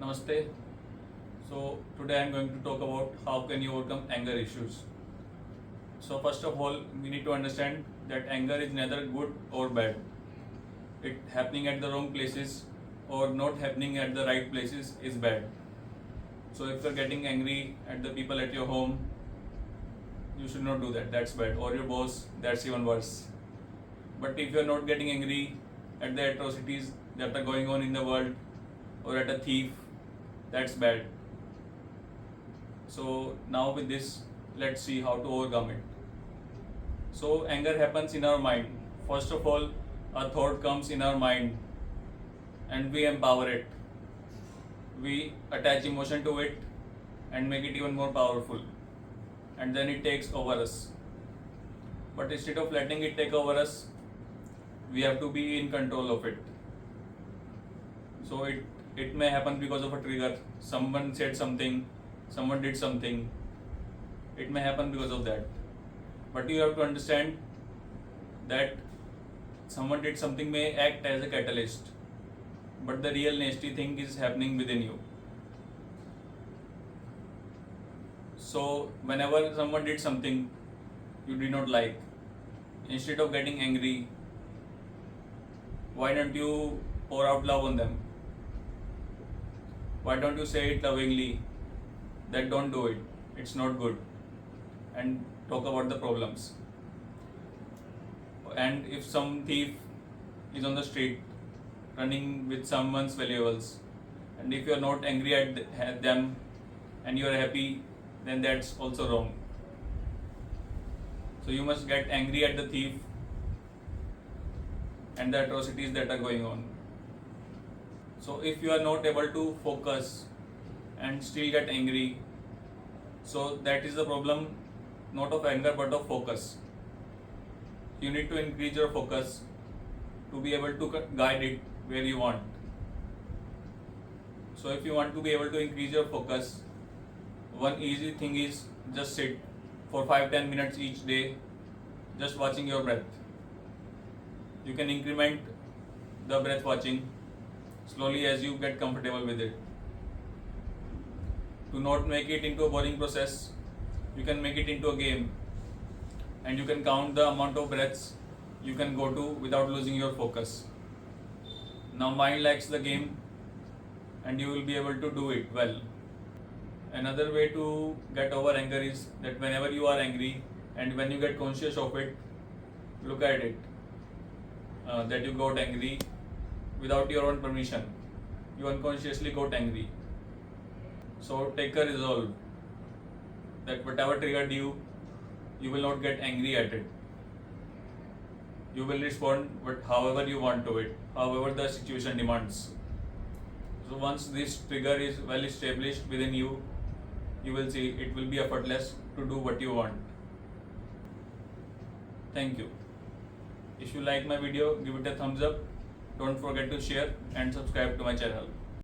Namaste. So today I am going to talk about how can you overcome anger issues. So first of all, we need to understand that anger is neither good or bad. It happening at the wrong places or not happening at the right places is bad. So if you're getting angry at the people at your home, you should not do that. That's bad. Or your boss, that's even worse. But if you're not getting angry at the atrocities that are going on in the world or at a thief, that's bad. So now with this, let's see how to overcome it. So anger happens in our mind. First of all, a thought comes in our mind and we empower it. We attach emotion to it and make it even more powerful. And then it takes over us. But instead of letting it take over us, we have to be in control of it. So it may happen because of a trigger. Someone said something, someone did something. It may happen because of that. But you have to understand that someone did something may act as a catalyst. But the real nasty thing is happening within you. So whenever someone did something you did not like, instead of getting angry, why don't you pour out love on them? Why don't you say it lovingly that don't do it, it's not good, and talk about the problems. And if some thief is on the street running with someone's valuables, and if you are not angry at them and you are happy, then that's also wrong. So you must get angry at the thief and the atrocities that are going on. So if you are not able to focus and still get angry, so that is the problem, not of anger but of focus. You need to increase your focus to be able to guide it where you want. So if you want to be able to increase your focus, one easy thing is just sit for 5-10 minutes each day, just watching your breath. You can increment the breath watching slowly as you get comfortable with it. To not make it into a boring process, you can make it into a game, and you can count the amount of breaths you can go to without losing your focus. Now mind likes the game and you will be able to do it well. Another way to get over anger is that whenever you are angry and when you get conscious of it, look at it, that you got angry without your own permission. You unconsciously got angry. So take a resolve that whatever triggered you, you will not get angry at it. You will respond however you want to it, however the situation demands. So once this trigger is well established within you, you will see it will be effortless to do what you want. Thank you. If you like my video, give it a thumbs up. Don't forget to share and subscribe to my channel.